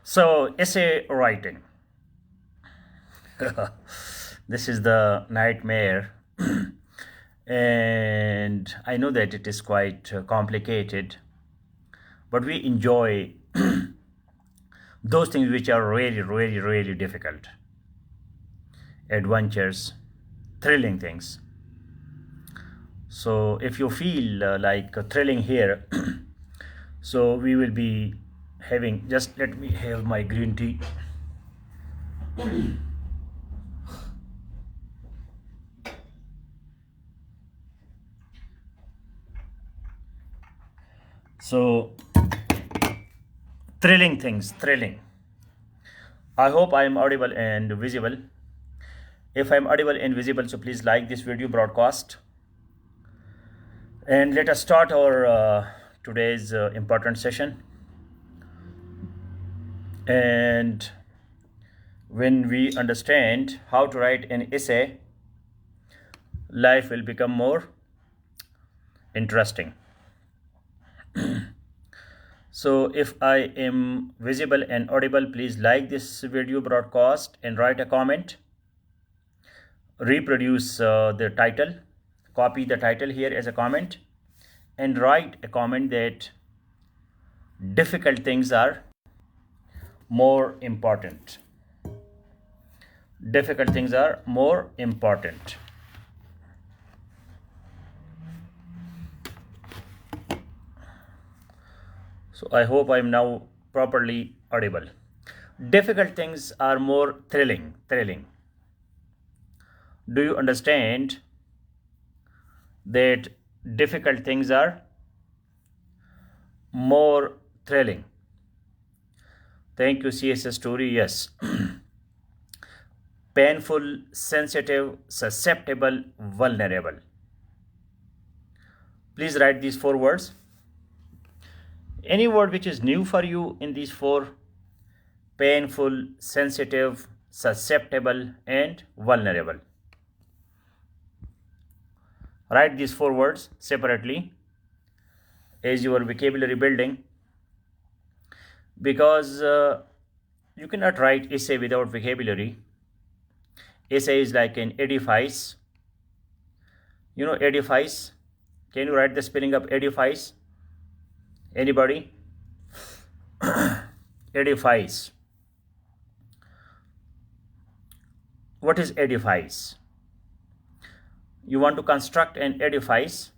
So, essay writing. This is the nightmare. And I know that it is quite complicated, but we enjoy those things which are really, really, really difficult, adventures, thrilling things. So, if you feel like thrilling here, so we will be having, just let me have my green tea. So, thrilling things, thrilling. I hope I am audible and visible. If I am audible and visible, so please like this video broadcast. And let us start our today's important session. And when we understand how to write an essay, life will become more interesting. So if I am visible and audible, please like this video broadcast and write a comment. Reproduce the title, copy the title here as a comment, and write a comment that difficult things are more important. Difficult things are more important. So I hope I am now properly audible. Difficult things are more thrilling. Thrilling. Do you understand that difficult things are more thrilling? Thank you, CSS Story. Yes. Painful, sensitive, susceptible, vulnerable. Please write these 4 words. Any word which is new for you in these 4: painful, sensitive, susceptible, and vulnerable. Write these 4 words separately as your vocabulary building, because you cannot write essay without vocabulary. Essay is like an edifice. You know edifice? Can you write the spelling of edifice? Anybody? Edifice. What is edifice? You want to construct an edifice.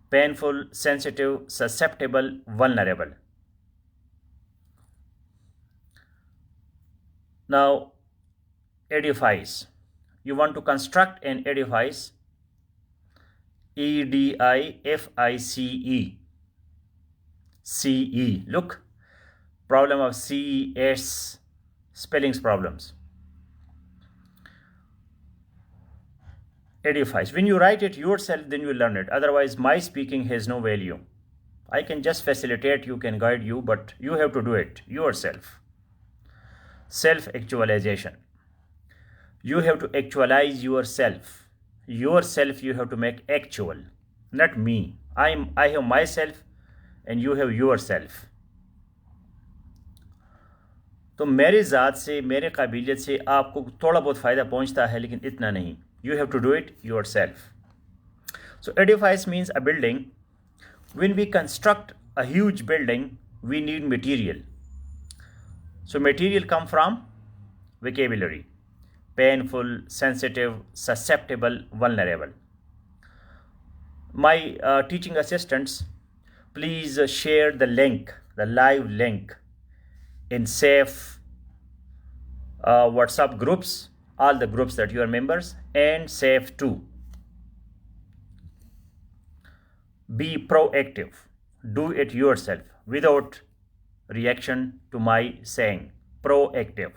Painful, sensitive, susceptible, vulnerable. Now, edifice. You want to construct an edifice. EDIFICE. CE. Look, problem of CES, spellings problems. Edifice. When you write it yourself, then you learn it. Otherwise, my speaking has no value. I can just facilitate, you can guide you, but you have to do it yourself. Self-actualization. You have to actualize yourself. Yourself you have to make actual, not me. I have myself and you have yourself. तो मेरी ज़ात से, मेरे काबिलियत से आपको थोड़ा बहुत फ़ायदा पहुंचता है, लेकिन इतना नहीं. You have to do it yourself. So edifice means a building. When we construct a huge building, we need material. So material come from vocabulary. Painful, sensitive, susceptible, vulnerable. My teaching assistants, please share the link, the live link, in safe WhatsApp groups, all the groups that you are members, and safe too. Be proactive. Do it yourself without reaction to my saying. Proactive.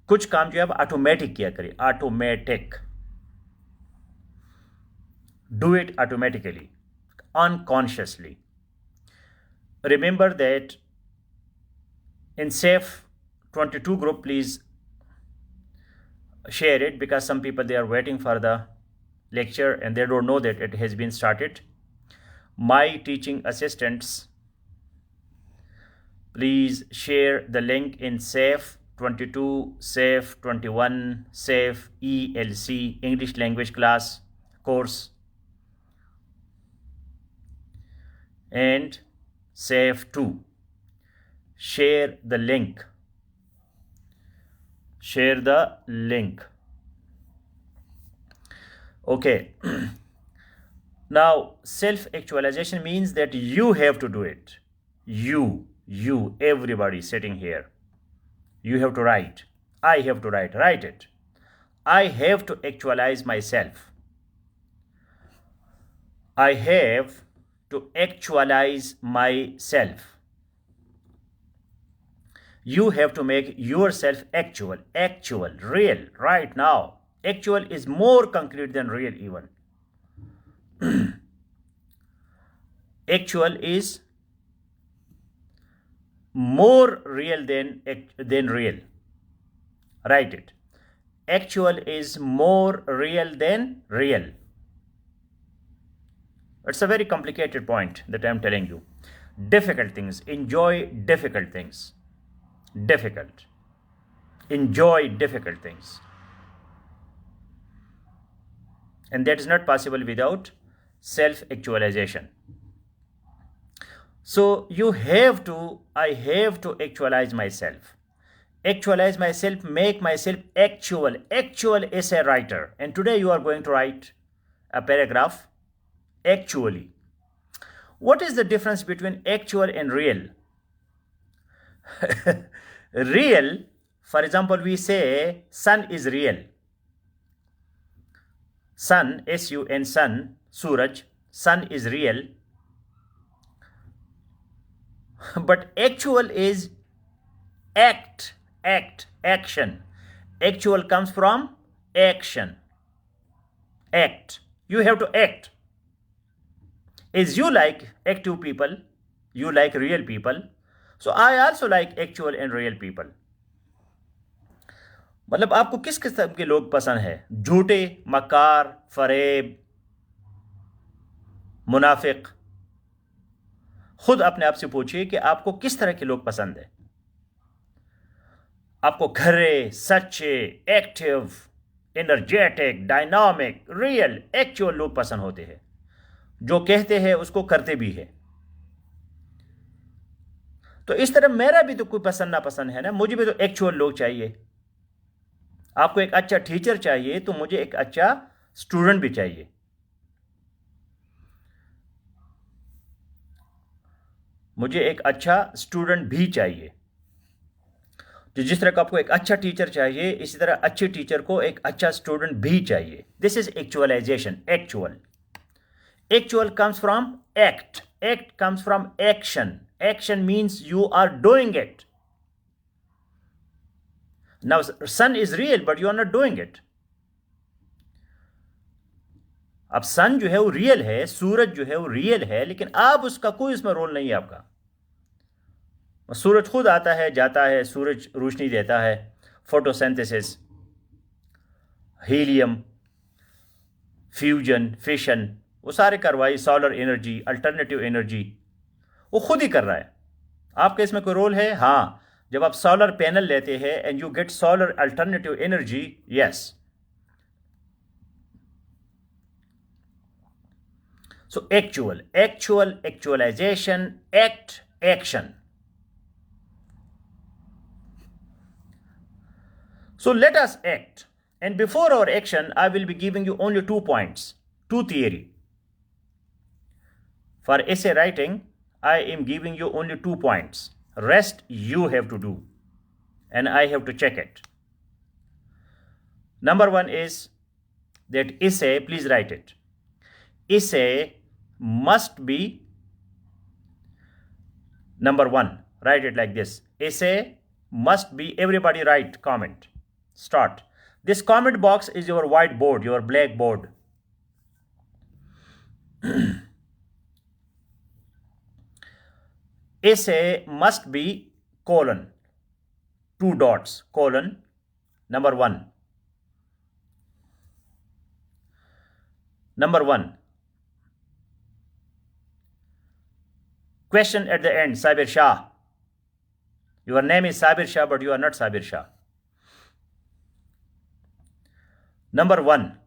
कुछ काम जो है आप automatic किया करें. Automatic. Do it automatically, unconsciously. Remember that in safe 22 group, please share it, because some people, they are waiting for the lecture and they don't know that it has been started. My teaching assistants Please share the link in SAFE 22, SAFE 21, SAFE ELC, English language class course, and SAFE 2. Share the link. Share the link. Okay. Now, self-actualization means that you have to do it. You, everybody sitting here. You have to write. I have to write. Write it. I have to actualize myself. I have to actualize myself. You have to make yourself actual, real, right now. Actual is more concrete than real even. Actual is more real than real. Write it. Actual is more real than real. It's a very complicated point that I'm telling you. Difficult things. Enjoy difficult things. Difficult. Enjoy difficult things. And that is not possible without self-actualization. So I have to actualize myself. Actualize myself, make myself actual essay writer. And today you are going to write a paragraph actually. What is the difference between actual and real? Real, for example, we say sun is real. Sun, S-U-N, sun, Suraj, sun is real. But actual is action. Actual comes from action. Act. You have to act. As you like active people, you like real people. So I also like actual and real people. मतलब आपको किस किस्म के लोग पसंद है? झूठे, मकार, फरेब, मुनाफिक. खुद अपने आप से पूछिए कि आपको किस तरह के लोग पसंद है. आपको खरे, सच्चे, active, energetic, dynamic, real, actual लोग पसंद होते हैं, जो कहते हैं उसको करते भी है. तो इस तरह मेरा भी तो कोई पसंद ना पसंद है ना. मुझे भी तो एक्चुअल लोग चाहिए. आपको एक अच्छा टीचर चाहिए तो मुझे एक अच्छा स्टूडेंट भी चाहिए. मुझे एक अच्छा स्टूडेंट भी चाहिए. तो जिस तरह का आपको एक अच्छा टीचर चाहिए, इसी तरह अच्छे टीचर को एक अच्छा स्टूडेंट भी चाहिए. This is actualization. Actual comes from act. Act comes from action. Action means you are doing it. Now, sun is real, but you are not doing it. अब सन जो है वो रियल है, सूरज जो है वो रियल है, लेकिन आप उसका कोई इसमें रोल नहीं है आपका. सूरज खुद आता है, जाता है, सूरज रोशनी देता है, फोटोसिंथेसिस, हीलियम, फ्यूजन, फिशन, वो सारे कार्रवाई, सोलर एनर्जी, अल्टरनेटिव एनर्जी, वो खुद ही कर रहा है. आपका इसमें कोई रोल है? हाँ, जब आप सोलर पैनल लेते हैं and you get solar alternative energy, yes. So actualization, action. So let us act. And before our action, I will be giving you only 2 points, 2 theory. For essay writing, I am giving you only 2 points. Rest you have to do. And I have to check it. Number 1 is that essay, please write it. Essay must be, number 1, write it like this. Essay must be, everybody write, comment, start. This comment box is your whiteboard, your blackboard. Essay must be colon, 2 dots, colon, number 1. Number 1. Question at the end, Sabir Shah. Your name is Sabir Shah, but you are not Sabir Shah. Number 1,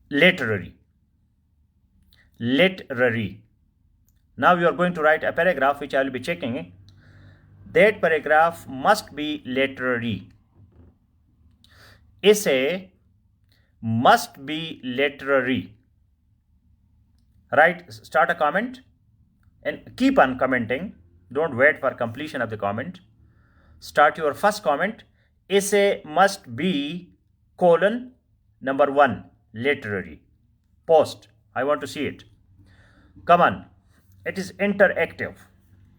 literary. Literary. Now you are going to write a paragraph which I will be checking. That paragraph must be literary. Essay must be literary. Right? Start a comment and keep on commenting. Don't wait for completion of the comment. Start your first comment. Essay must be number 1, literary. Post. I want to see it. Come on. It is interactive.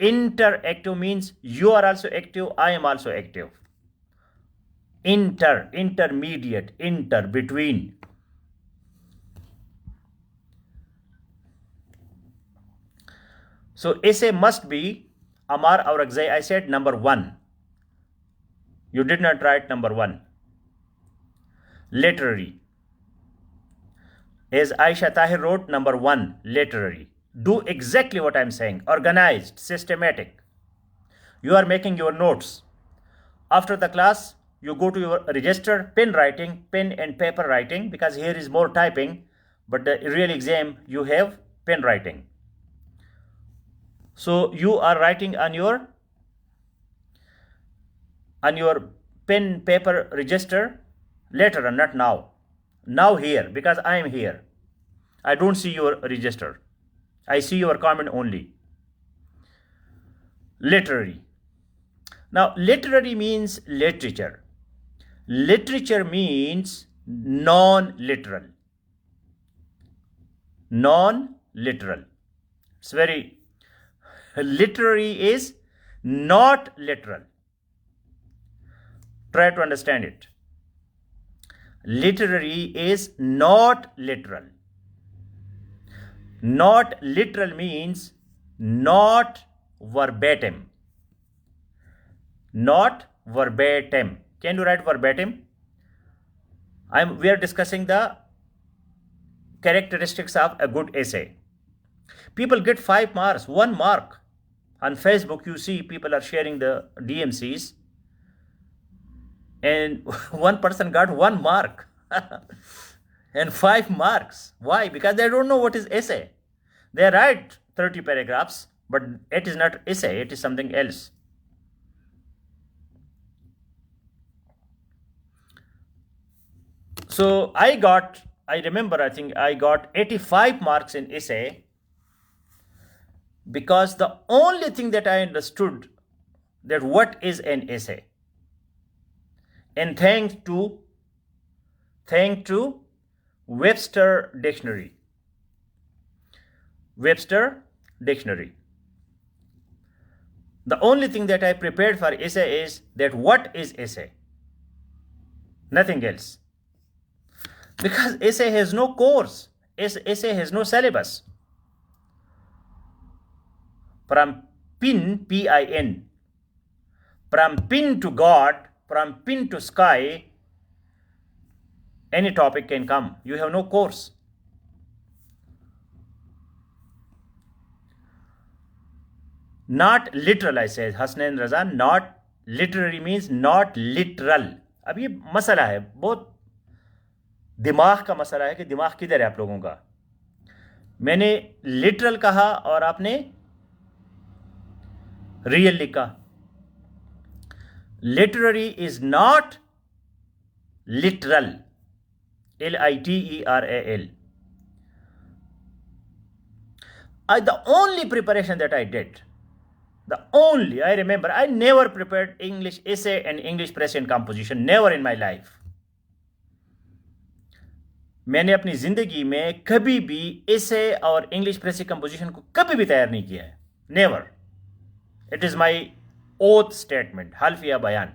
Interactive means you are also active, I am also active. Intermediate, between. So essay must be Amar Aurangzai. I said number 1. You did not write number 1. Literary. As Aisha Tahir wrote, number 1, literary. Do exactly what I am saying. Organized, systematic. You are making your notes. After the class, you go to your register, pen writing, pen and paper writing, because here is more typing, but the real exam you have pen writing. So you are writing on your pen paper register later on, not now. Now here, because I am here. I don't see your register. I see your comment only. Literary. Now, literary means literature. Literature means non-literal. Non-literal. It's very... Literary is not literal. Try to understand it. Literary is not literal. Not literal means not verbatim. Not verbatim. Can you write verbatim? We are discussing the characteristics of a good essay. People get 5 marks, 1 mark. On Facebook, you see people are sharing the DMCs, and one person got 1 mark and 5 marks. Why? Because they don't know what is essay. They write 30 paragraphs, but it is not essay, it is something else. So I think I got 85 marks in essay, because the only thing that I understood that what is an essay. And thanks to Webster Dictionary. Webster Dictionary. The only thing that I prepared for essay is that what is essay? Nothing else. Because essay has no course. Essay has no syllabus. From pin, P-I-N, from pin to God, from pin to sky, any topic can come. You have no course. Not literal, I say, Hasnain Raza, not literary means not literal. अब ये मसला है, बहुत दिमाग का मसला है कि दिमाग किधर है आप लोगों का. मैंने लिटरल कहा और आपने रियल लिखा. Literary is not literal. Literal. The only preparation that I did, I remember, I never prepared English essay and English press and composition. Never in my life. मैंने अपनी जिंदगी में कभी भी essay और English press and composition को कभी भी तैयार नहीं किया है. Never. It is my oath statement, halfiya bayan.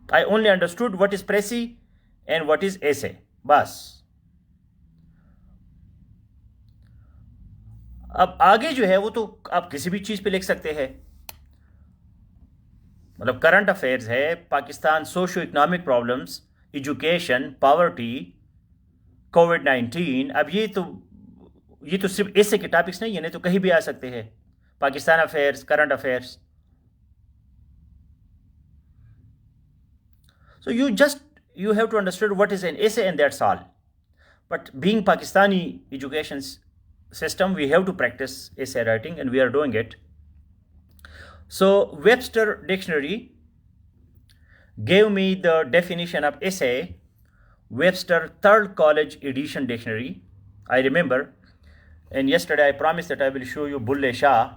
I only understood what is pressy and what is essay. बस. अब आगे जो है वो तो आप किसी भी चीज पे लिख सकते हैं. मतलब करंट अफेयर्स है, Pakistan socio economic problems, education, poverty, COVID. अब ये तो सिर्फ ऐसे के टॉपिक्स नहीं है, नहीं तो कहीं भी आ सकते हैं. Pakistan affairs, current affairs. So you have to understand what is an essay, and that's all. But being Pakistani education system, we have to practice essay writing, and we are doing it. So Webster Dictionary gave me the definition of essay. Webster Third College Edition Dictionary. I remember, and yesterday I promised that I will show you Bulle Shah.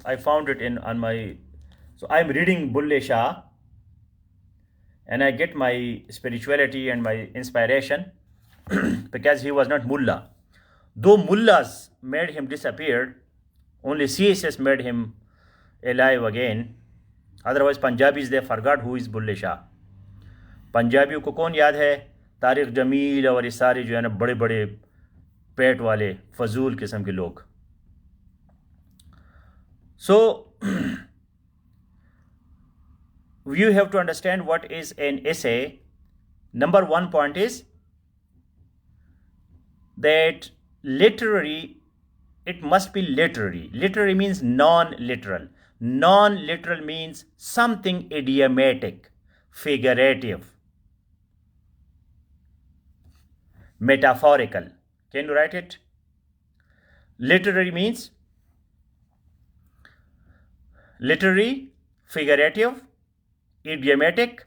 I found it on my. So I'm reading Bulle Shah, and I get my spirituality and my inspiration because he was not mullah. Though mullahs made him disappear, only CSS made him alive again. Otherwise, Punjabis, they forgot who is Bulle Shah. पंजाबियों को कौन याद है? तारिक जमील और ये सारे जो है ना बड़े बड़े पेट वाले फजूल किस्म के लोग. So you have to understand what is an essay. Number one point is that literary, it must be literary. Literary means non-literal. Non-literal means something idiomatic, figurative, metaphorical. Can you write it? Literary means literary, figurative, idiomatic,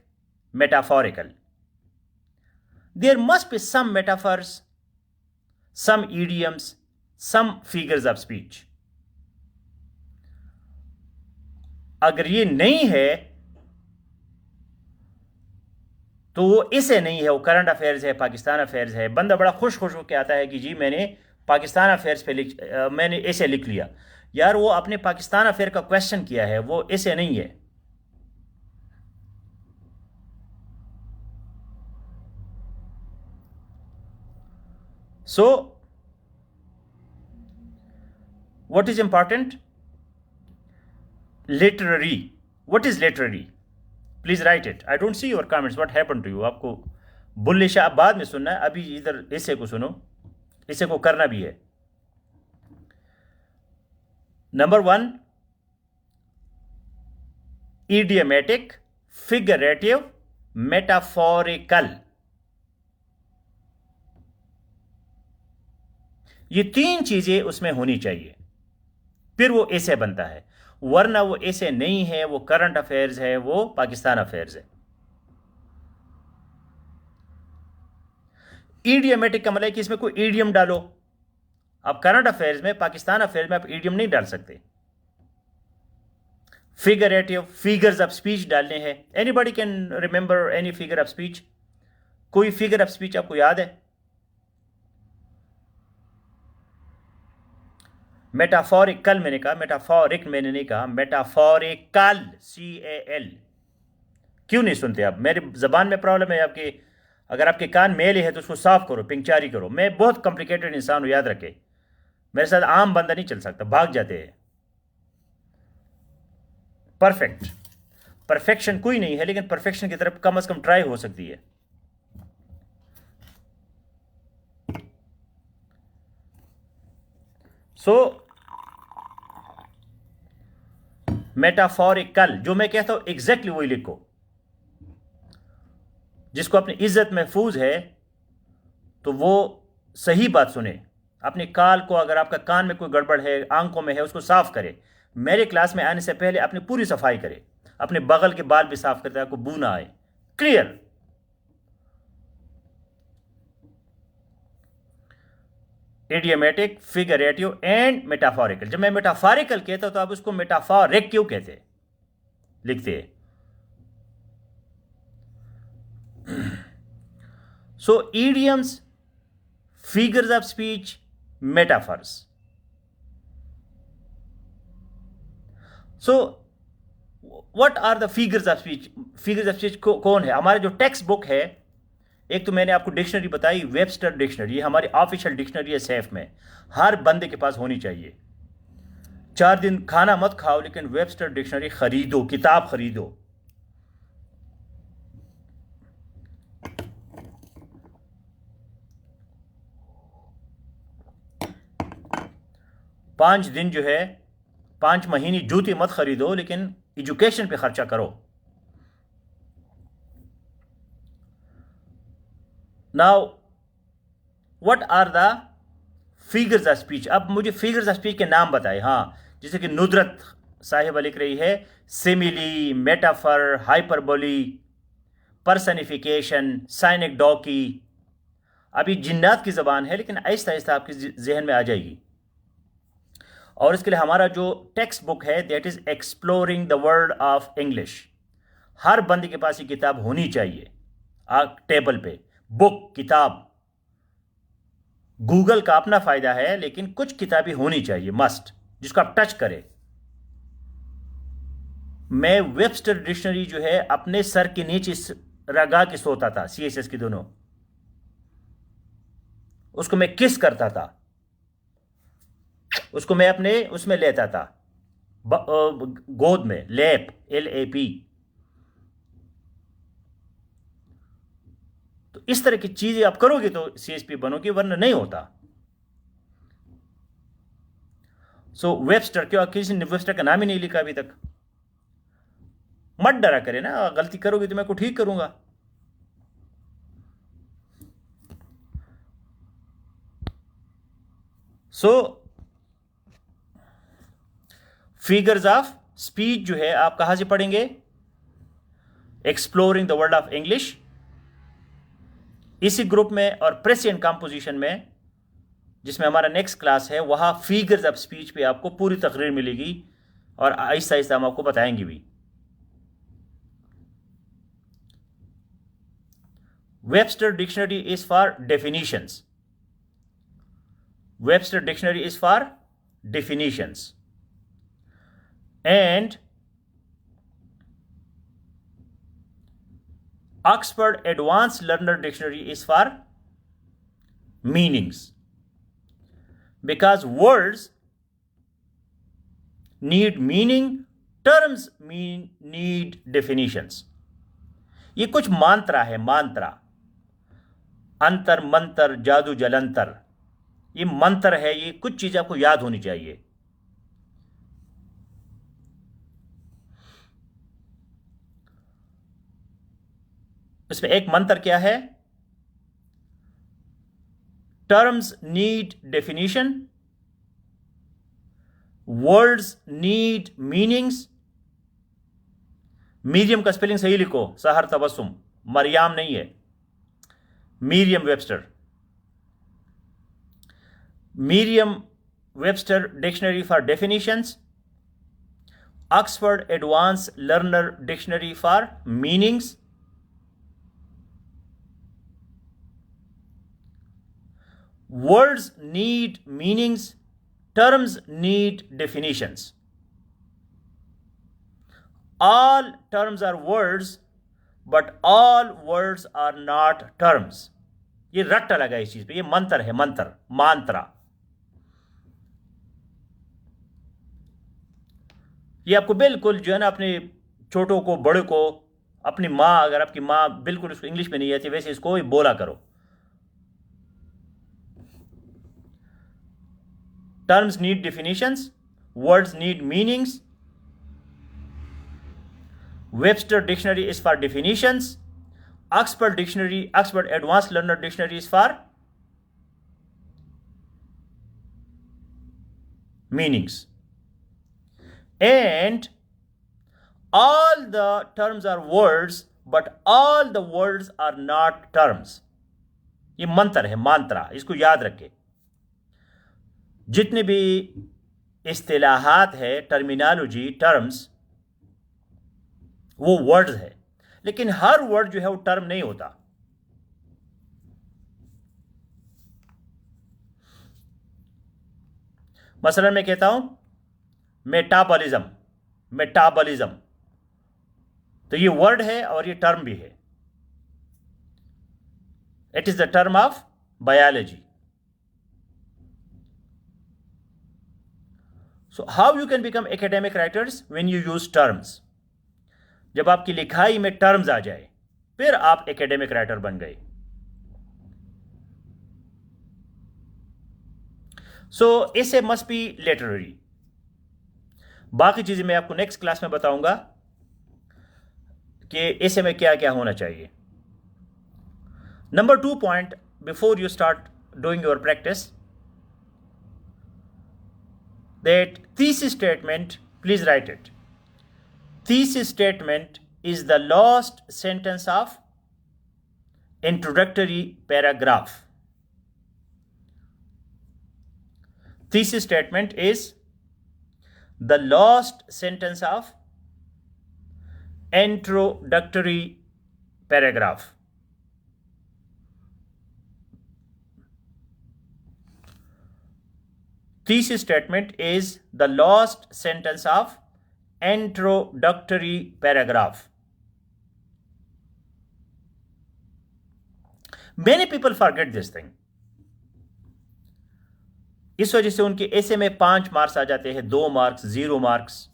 metaphorical. There must be some metaphors, some idioms, some figures of speech. अगर ये नहीं है तो वो इसे नहीं है, वो करंट अफेयर्स है, पाकिस्तान अफेयर्स है. बंदा बड़ा खुश खुश होकर आता है कि जी मैंने पाकिस्तान अफेयर्स पे मैंने इसे लिख लिया. यार वो अपने पाकिस्तान अफेयर का क्वेश्चन किया है, वो इसे नहीं है. So what is important? Literary. What is literary? Please write it. I don't see your comments. What happened to you? आपको बुल्ले शाह बाद में सुनना है, अभी इधर इसे को सुनो, इसे को करना भी है. Number one, idiomatic, figurative, metaphorical. ये तीन चीजें उसमें होनी चाहिए, फिर वो ऐसे बनता है. वरना वो ऐसे नहीं है, वो करंट अफेयर्स है, वो पाकिस्तान अफेयर्स है. ईडियमेटिक का मतलब है कि इसमें कोई ईडियम डालो. आप करंट अफेयर्स में, पाकिस्तान अफेयर्स में आप ईडियम नहीं डाल सकते. फिगरेटिव, फिगर्स ऑफ स्पीच डालने हैं. Anybody can remember any figure of speech? कोई फिगर ऑफ स्पीच आपको याद है? मेटाफोरिकल मैंने कहा, मेटाफोरिक मैंने नहीं कहा, मेटाफोरिकल, CAL. क्यों नहीं सुनते आप? मेरी जबान में प्रॉब्लम है आपके. अगर आपके कान मेले है तो उसको साफ करो, पिंचारी करो. मैं बहुत कॉम्प्लिकेटेड इंसान हूं, याद रखे. मेरे साथ आम बंदा नहीं चल सकता, भाग जाते हैं. परफेक्ट, परफेक्शन कोई नहीं है, लेकिन परफेक्शन की तरफ कम से कम ट्राई हो सकती है. सो मेटाफोरिकल, जो मैं कहता हूं एग्जैक्टली वही लिखो. जिसको अपनी इज्जत महफूज है तो वो सही बात सुने. अपने काल को, अगर आपका कान में कोई गड़बड़ है, आंखों में है, उसको साफ करे. मेरे क्लास में आने से पहले अपनी पूरी सफाई करे. अपने बगल के बाल भी साफ करते, आपको बू ना आए. Clear? Idiomatic, figurative and metaphorical. जब मैं मेटाफोरिकल कहता हूं तो आप उसको मेटाफोरिक क्यों कहते लिखते हैं? So idioms, figures of speech, metaphors. So what are the figures of speech? Figures of speech कौन है? हमारे जो टेक्स्ट बुक है, एक तो मैंने आपको डिक्शनरी बताई, वेबस्टर डिक्शनरी. ये हमारी ऑफिशियल डिक्शनरी है सेफ में, हर बंदे के पास होनी चाहिए. 4 दिन खाना मत खाओ, लेकिन वेबस्टर डिक्शनरी खरीदो, किताब खरीदो. पांच 5 महीने जूते मत खरीदो, लेकिन एजुकेशन पे खर्चा करो। Now what are the figures of speech? अब मुझे फिगर्स ऑफ स्पीच के नाम बताए। हाँ, जैसे कि नुदरत साहिबा लिख रही है, सिमिली, मेटाफर, हाइपरबोली, पर्सनिफिकेशन, साइनेक्डोकी। अभी जिन्नात की ज़बान है, लेकिन आहिस्ता आहिस्ता आपके जहन में आ जाएगी। और इसके लिए हमारा जो टेक्स्ट बुक है, that is exploring the world of English. हर बंदे के पास ये किताब होनी चाहिए टेबल पे। बुक, किताब। गूगल का अपना फ़ायदा है, लेकिन कुछ किताबें होनी चाहिए, मस्ट, जिसको आप टच करें। मैं वेबस्टर डिक्शनरी जो है अपने सर के नीचे रगा के सोता था, CSS की दोनों। उसको मैं किस करता था, उसको मैं अपने उसमें लेता था, गोद में, लैप, LAP। तो इस तरह की चीजें आप करोगे तो CSP बनोगे, वरना नहीं होता। सो वेबस्टर, क्यों किसी ने वेबस्टर का नाम ही नहीं लिखा अभी तक? मत डरा करे ना, गलती करोगे तो मैं को ठीक करूंगा। सो फिगर्स ऑफ स्पीच जो है आप कहां से पढ़ेंगे? Exploring the world of English, इसी ग्रुप में, और प्रेजेंट कंपोजिशन में, जिसमें हमारा नेक्स्ट क्लास है, वहां फिगर्स ऑफ स्पीच पे आपको पूरी तकरीर मिलेगी और आहिस्ता आहिस्ता हम आपको बताएंगे भी। Webster dictionary is for definitions. Webster dictionary is for definitions. And Oxford Advanced Learner Dictionary is for meanings. Because words need meaning, terms need definitions. ये कुछ mantra है, mantra. अंतर मंतर जादू जलंतर, ये मंत्र है। ये कुछ चीजें आपको याद होनी चाहिए। इसमें एक मंत्र क्या है? Terms need definition, words need meanings. मीरियम का स्पेलिंग सही लिखो, सहर तबस्सुम, मरियाम नहीं है, Merriam-Webster. Merriam-Webster dictionary for definitions, Oxford Advanced Learner Dictionary for meanings, words need meanings, terms need definitions. All terms are words, but all words are not terms. ये रट्टा लगा इस चीज पे, ये मंत्र है, मंत्र, मांत्रा। ये आपको बिल्कुल जो है ना, अपने छोटों को, बड़े को, अपनी माँ, अगर आपकी माँ बिल्कुल उसको इंग्लिश में नहीं आती, वैसे इसको बोला करो। Terms need definitions, words need meanings, Webster dictionary is for definitions, Oxford Advanced Learner Dictionary is for meanings. And all the terms are words, but all the words are not terms. ये मंत्र है, mantra, इसको याद रखें। जितने भी इस्तिलाहात है, terminology, terms, वो वर्ड्स है, लेकिन हर वर्ड जो है वो टर्म नहीं होता। मसलन मैं कहता हूं मेटाबॉलिज्म, मेटाबॉलिज्म, तो ये वर्ड है और ये टर्म भी है। It is the term of biology. So how you can become academic writers? When you use terms. जब आपकी लिखाई में टर्म्स आ जाए, फिर आप एकेडमिक राइटर बन गए। सो इसे मस्ट बी लिटरेरी। बाकी चीज़ें मैं आपको नेक्स्ट क्लास में बताऊंगा कि ऐसे में क्या क्या होना चाहिए. Number 2 point, before you start doing your practice, that thesis statement, please write it. Thesis statement is the last sentence of introductory paragraph. Thesis statement is the last sentence of introductory paragraph. Thesis statement is the last sentence of introductory paragraph. Many people forget this thing. इस वजह से उनके ऐसे में 5 marks आ जाते हैं, 2 marks, 0 marks,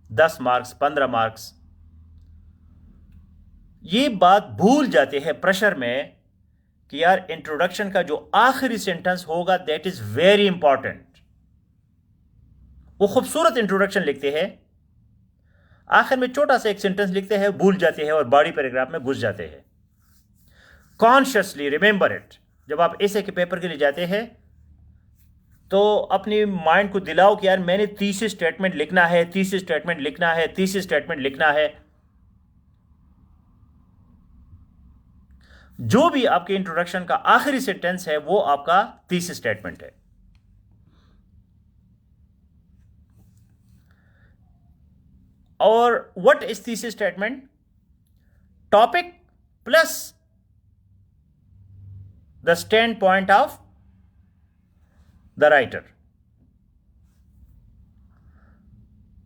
10 marks, 15 marks. ये बात भूल जाते हैं प्रेशर में कि यार इंट्रोडक्शन का जो आखिरी सेंटेंस होगा दैट इज वेरी इंपॉर्टेंट. वो खूबसूरत इंट्रोडक्शन लिखते हैं, आखिर में छोटा सा एक सेंटेंस लिखते हैं, भूल जाते हैं और बॉडी पैराग्राफ में घुस जाते हैं. Consciously remember it. जब आप ऐसे के पेपर के लिए जाते हैं तो अपनी माइंड को दिलाओ कि यार मैंने थीसिस स्टेटमेंट लिखना है, थीसिस स्टेटमेंट लिखना है, थीसिस स्टेटमेंट लिखना है. जो भी आपके इंट्रोडक्शन का आखिरी सेंटेंस है वो आपका थीसिस स्टेटमेंट है. और what is thesis statement? Topic plus the stand point of the writer.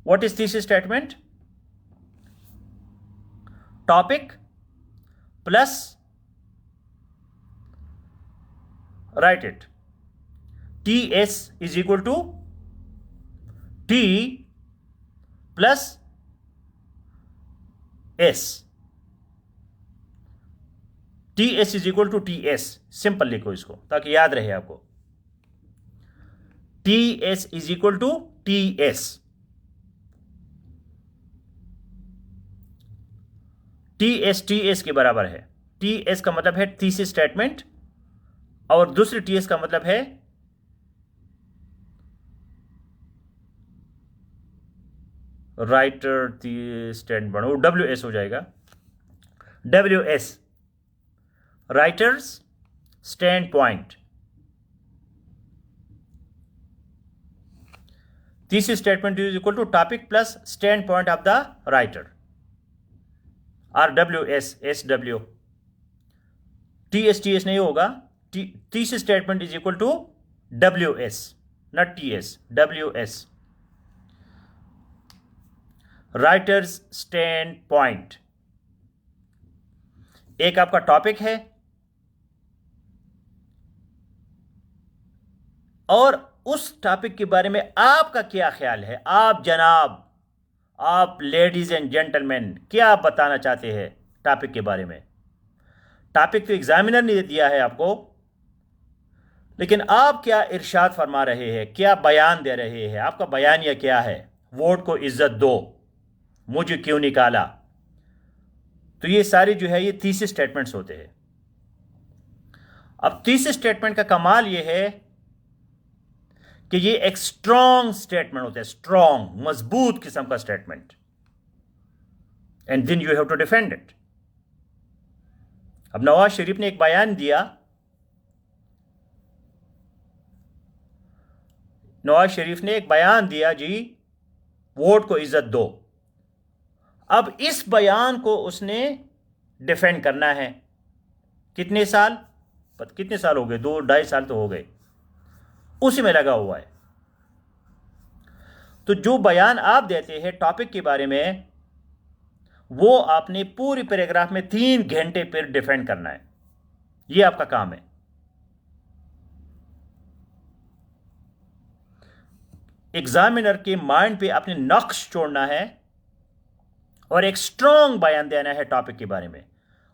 What is thesis statement? Topic plus, write it, TS is equal to T plus S. TS is equal to TS. Simple लिखो इसको ताकि याद रहे आपको. TS is equal to TS. TS के बराबर है. TS का मतलब है थीसिस स्टेटमेंट और दूसरी TS का मतलब है राइटर स्टैंड वो WS हो जाएगा. WS writer's standpoint. Thesis statement is equal to topic plus standpoint of the writer. RWS SW. TS नहीं होगा. Thesis statement is equal to WS, not TS. WS. Writer's stand point. एक आपका topic है और उस topic के बारे में आपका क्या ख्याल है. आप जनाब, आप लेडीज एंड जेंटलमैन क्या बताना चाहते हैं टॉपिक के बारे में. टॉपिक तो एग्जामिनर ने दिया है आपको, लेकिन आप क्या इरशाद फरमा रहे हैं, क्या बयान दे रहे हैं, आपका बयानिया क्या है. वोट को इज्जत दो, मुझे क्यों निकाला. तो ये सारी जो है ये थीसिस स्टेटमेंट्स होते हैं. अब थीसिस स्टेटमेंट का कमाल ये है कि ये एक स्ट्रॉन्ग स्टेटमेंट होता है, स्ट्रॉन्ग मजबूत किस्म का statement. And then you have to defend it. अब नवाज शरीफ ने एक बयान दिया. नवाज शरीफ ने एक बयान दिया जी, वोट को इज्जत दो. अब इस बयान को उसने डिफेंड करना है. कितने साल हो गए, 2-2.5 साल तो हो गए, उसी में लगा हुआ है. तो जो बयान आप देते हैं टॉपिक के बारे में, वो आपने पूरी पैराग्राफ में 3 घंटे पर डिफेंड करना है. ये आपका काम है. एग्जामिनर के माइंड पे अपने नक्श छोड़ना है और एक स्ट्रॉन्ग बयान देना है टॉपिक के बारे में,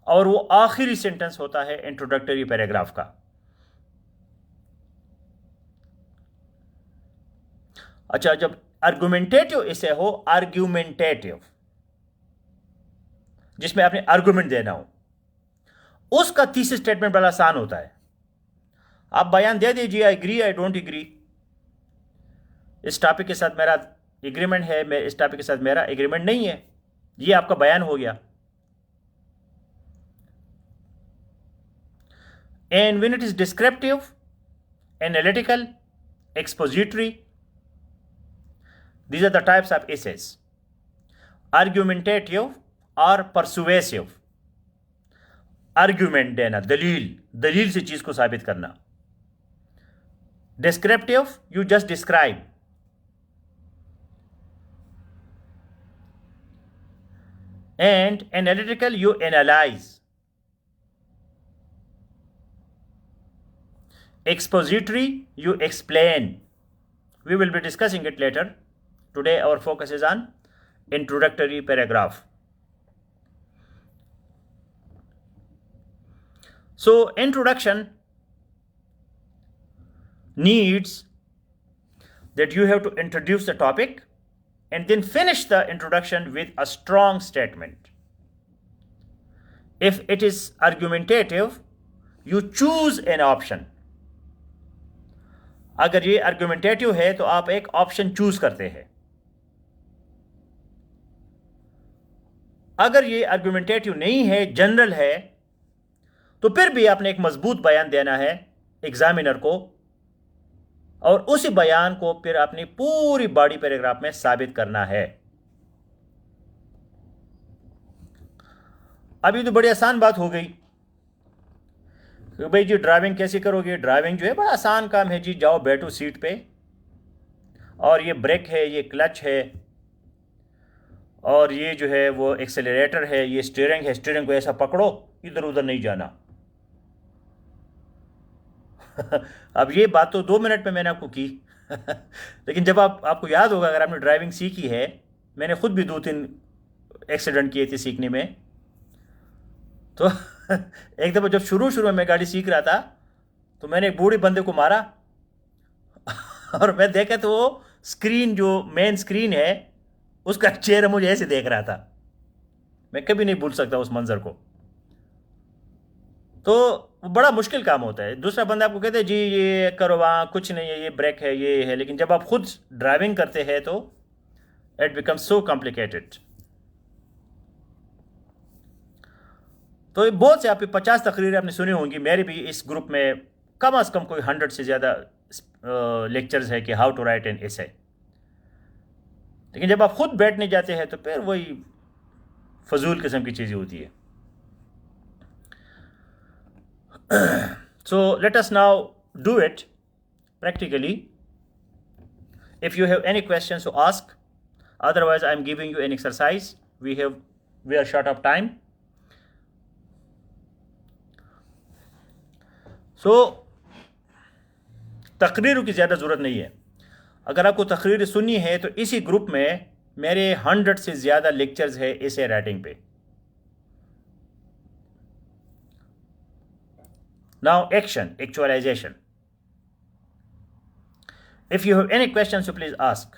और वो आखिरी सेंटेंस होता है इंट्रोडक्टरी पैराग्राफ का. अच्छा, जब आर्गुमेंटेटिव इसे हो, आर्ग्यूमेंटेटिव, जिसमें आपने आर्गुमेंट देना हो, उसका थीसिस स्टेटमेंट बड़ा आसान होता है। आप बयान दे दीजिए, I agree, I don't agree, इस टॉपिक के साथ मेरा एग्रीमेंट है, मैं इस टॉपिक के साथ मेरा एग्रीमेंट नहीं है, ये आपका बयान हो गया। And when it is descriptive, analytical, expository, these are the types of essays. Argumentative or persuasive, argument देना, दलील से चीज को साबित करना। Descriptive, you just describe. And analytical, you analyze. Expository, you explain. We will be discussing it later. Today our focus is on introductory paragraph. So introduction needs that you have to introduce the topic and then finish the introduction with a strong statement. If it is argumentative, you choose an option. अगर ये argumentative है तो आप एक option choose करते हैं। अगर ये आर्गुमेंटेटिव नहीं है, जनरल है, तो फिर भी आपने एक मजबूत बयान देना है एग्जामिनर को, और उसी बयान को फिर अपनी पूरी बॉडी पैराग्राफ में साबित करना है। अभी तो बड़ी आसान बात हो गई कि भाई जी ड्राइविंग कैसे करोगे। ड्राइविंग जो है बड़ा आसान काम है जी, जाओ बैठो सीट पे, और ये ब्रेक है, ये क्लच है, और ये जो है वो एक्सेलरेटर है, ये स्टीयरिंग है, स्टीयरिंग को ऐसा पकड़ो, इधर उधर नहीं जाना। अब ये बात तो 2 मिनट में मैंने आपको की लेकिन जब आपको याद होगा, अगर आपने ड्राइविंग सीखी है, मैंने खुद भी 2-3 एक्सीडेंट किए थे सीखने में। तो एक दफ़ा जब शुरू में मैं गाड़ी सीख रहा था, तो मैंने एक बूढ़े बंदे को मारा और मैं देखा तो वो स्क्रीन, जो मेन स्क्रीन है, उसका चेहरा मुझे ऐसे देख रहा था। मैं कभी नहीं भूल सकता उस मंजर को। तो बड़ा मुश्किल काम होता है। दूसरा बंदा आपको कहते हैं जी ये करो, वहाँ कुछ नहीं है, ये ब्रेक है, ये है, लेकिन जब आप खुद ड्राइविंग करते हैं तो इट बिकम्स सो कॉम्प्लिकेटेड। तो बहुत से आपकी 50 तकरीरें आपने सुनी होंगी, मेरी भी इस ग्रुप में कम से कम कोई 100 से ज़्यादा लेक्चर्स है कि how to write an essay. लेकिन जब आप खुद बैठने जाते हैं तो फिर वही फजूल किस्म की चीज़ें होती है। So let us now do it practically. If you have any questions to ask, otherwise I am giving you an exercise. We are short of time. So तकरीरों की ज़्यादा ज़रूरत नहीं है। अगर आपको तकरीर सुननी है तो इसी ग्रुप में मेरे 100 से ज़्यादा लेक्चर्स है एसे राइटिंग पे। Now action, actualization. If you have any questions, so please ask.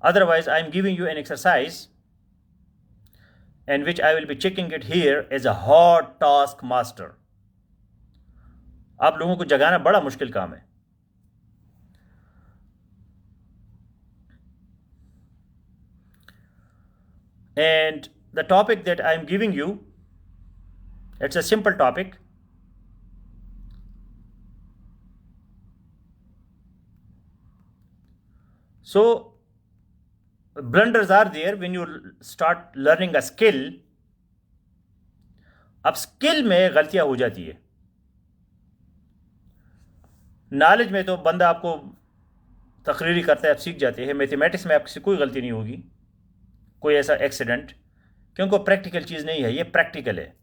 Otherwise, I am giving you an exercise in which I will be checking it here as a hard task master. आप लोगों को जगाना बड़ा मुश्किल काम है। And the topic that I am giving you, it's a simple topic. So blunders are there when you start learning a skill. अब skill में गलतियां हो जाती है। नॉलेज में तो बंदा आपको तकरीरी करता है, आप सीख जाते हैं। मैथमेटिक्स में आपसे कोई गलती नहीं होगी, कोई ऐसा एक्सीडेंट, क्योंकि प्रैक्टिकल चीज़ नहीं है, ये प्रैक्टिकल है।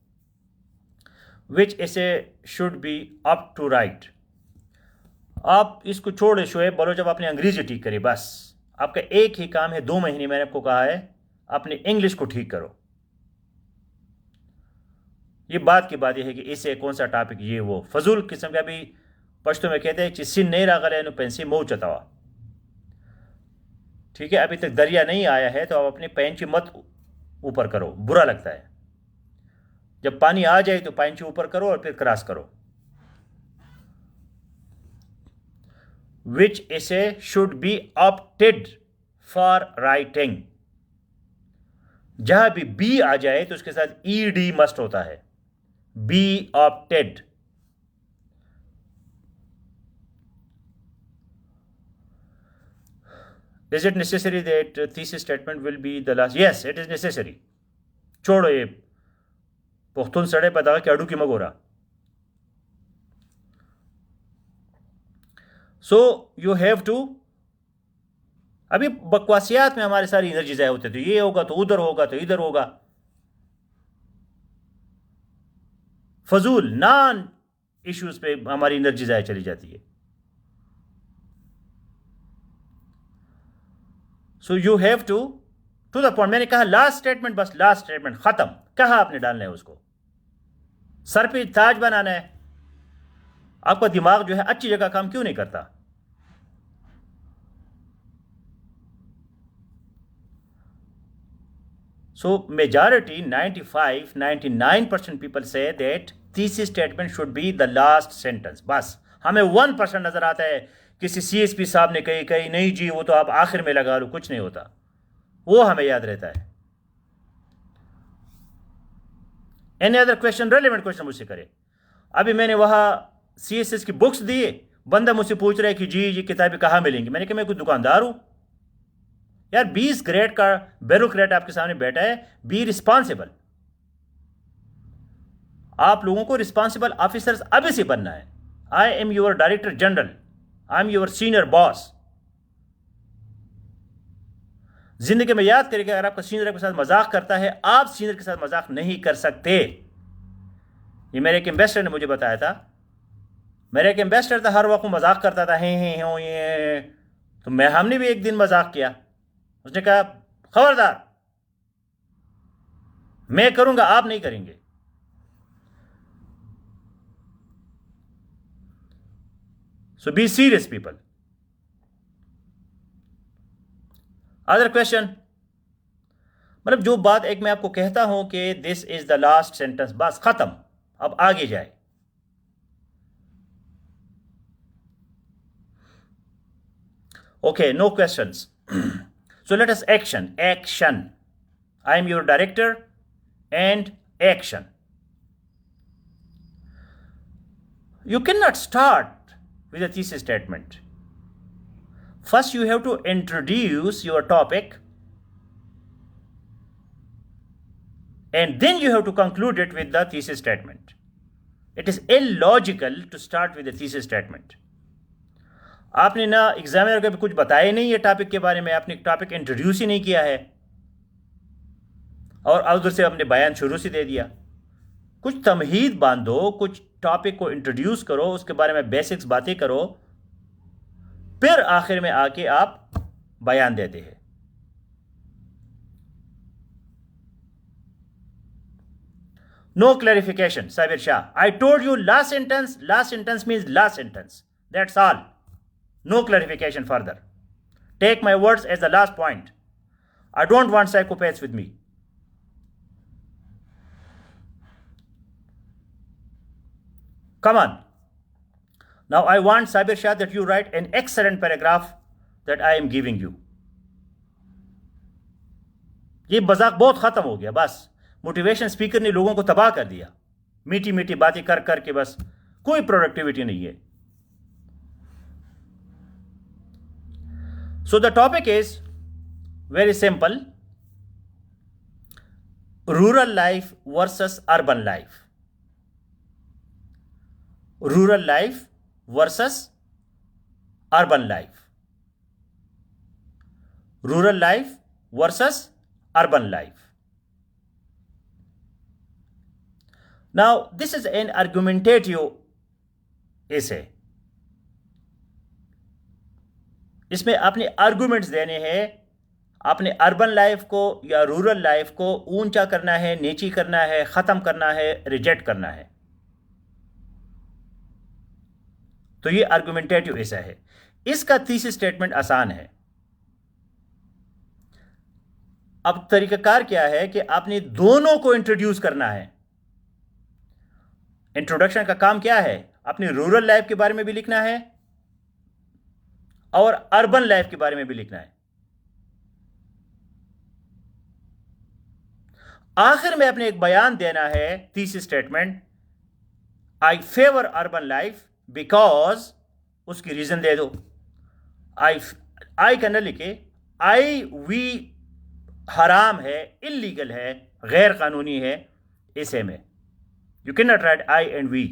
Which essay should be up to write. आप इसको छोड़े शोएब बोलो, जब आपने अंग्रेजी ठीक करी, बस आपका एक ही काम है, 2 महीने मैंने आपको कहा है, अपने इंग्लिश को ठीक करो। ये बात की बात यह है कि इसे कौन सा टॉपिक, ये वो फजूल किस्म का भी पश्तो में कहते हैं कि सिन नहीं रगले नु पेंसी मऊ चतावा। ठीक है, अभी तक दरिया नहीं आया है तो आप अपने पैंची मत ऊपर करो, बुरा लगता है। जब पानी आ जाए तो पैंची ऊपर करो और फिर क्रॉस करो। विच essay should be opted for writing. जहां भी बी आ जाए तो उसके साथ ईडी मस्ट होता है। Be opted. Is it necessary that thesis statement will be the last? Yes, it is necessary. छोड़ो ये पुख्तून सड़े पता कि अड़ू की मगोरा। So you have to. अभी बकवासियात में हमारी सारी एनर्जी ज़ाया होती है, तो ये होगा तो उधर होगा तो इधर होगा। फजूल नॉन इश्यूज पे हमारी एनर्जी ज़ाया चली जाती है। So you have to the point. मैंने कहा लास्ट स्टेटमेंट, बस लास्ट स्टेटमेंट खत्म। कहा आपने डालना है उसको, सर पे ताज बनाना है। आपका दिमाग जो है अच्छी जगह काम क्यों नहीं करता? So majority 95-99% people say that thesis statement should be the last sentence. बस हमें 1% नजर आता है किसी CSP साहब ने कही नहीं जी वो तो आप आखिर में लगा लो, कुछ नहीं होता, वो हमें याद रहता है। Any other question, relevant question मुझसे करे। अभी मैंने वहाँ CSS की बुक्स दी, बंदा मुझसे पूछ रहा है कि जी किताबें कहाँ मिलेंगी। मैंने कहा मैं कोई दुकानदार हूँ यार, 20 ग्रेड का ब्यूरोक्रेट आपके सामने बैठा है। Be responsible. आप लोगों को रिस्पॉन्सिबल ऑफिसर्स अभी से बनना है। I am your director general, I am your senior boss. जिंदगी में याद करिएगा, अगर आपका सीनियर के साथ मजाक करता है, आप सीनियर के साथ मजाक नहीं कर सकते। ये मेरे एक इन्वेस्टर ने मुझे बताया था। मेरा एक इन्वेस्टर था, हर वक्त मजाक करता था, हे हो ये। तो हमने भी एक दिन मजाक किया। उसने कहा खबरदार, मैं करूंगा आप नहीं करेंगे। So be serious people. Other question? मतलब जो बात एक मैं आपको कहता हूं कि this is the last sentence, बस खत्म, अब आगे जाए। Okay, no questions. So let us action. I am your director and action. You cannot start with a thesis statement. First you have to introduce your topic and then you have to conclude it with the thesis statement. It is illogical to start with a thesis statement. आपने ना examiner को भी कुछ बताया नहीं है topic के बारे में, आपने टॉपिक इंट्रोड्यूस ही नहीं किया है और उधर से आपने बयान शुरू से दे दिया। कुछ तमहीद बांधो, कुछ टॉपिक को इंट्रोड्यूस करो, उसके बारे में बेसिक्स बातें करो, फिर आखिर में आके आप बयान देते हैं। No clarification. Sabir Shah, I told you last sentence means last sentence, that's all. No clarification further. Take my words as the last point. I don't want psychopaths with me. Come on. Now I want, Sabir Shah, that you write an excellent paragraph that I am giving you. ये मजाक बहुत खत्म हो गया, बस motivation speaker ने लोगों को तबाह कर दिया। मीठी मीठी बातें कर करके बस कोई प्रोडक्टिविटी नहीं है। So the topic is very simple: rural life versus urban life. Rural life versus urban life. Rural life versus urban life. Now this is an argumentative essay. इसमें आपने आर्गुमेंट्स देने हैं, आपने अर्बन लाइफ को या rural life को ऊंचा करना है, नीची करना है, ख़त्म करना है, रिजेक्ट करना है। तो ये आर्गुमेंटेटिव ऐसा है। इसका थीसिस स्टेटमेंट आसान है। अब तरीकाकार क्या है कि आपने दोनों को इंट्रोड्यूस करना है। इंट्रोडक्शन का काम क्या है? अपनी रूरल लाइफ के बारे में भी लिखना है और अर्बन लाइफ के बारे में भी लिखना है। आखिर में अपने एक बयान देना है, तीसरी statement, I favour urban life because, उसकी रीजन दे दो। आई का न लिखे, आई वी हराम है, इलीगल है, गैर कानूनी है, इसे में you can not write I and we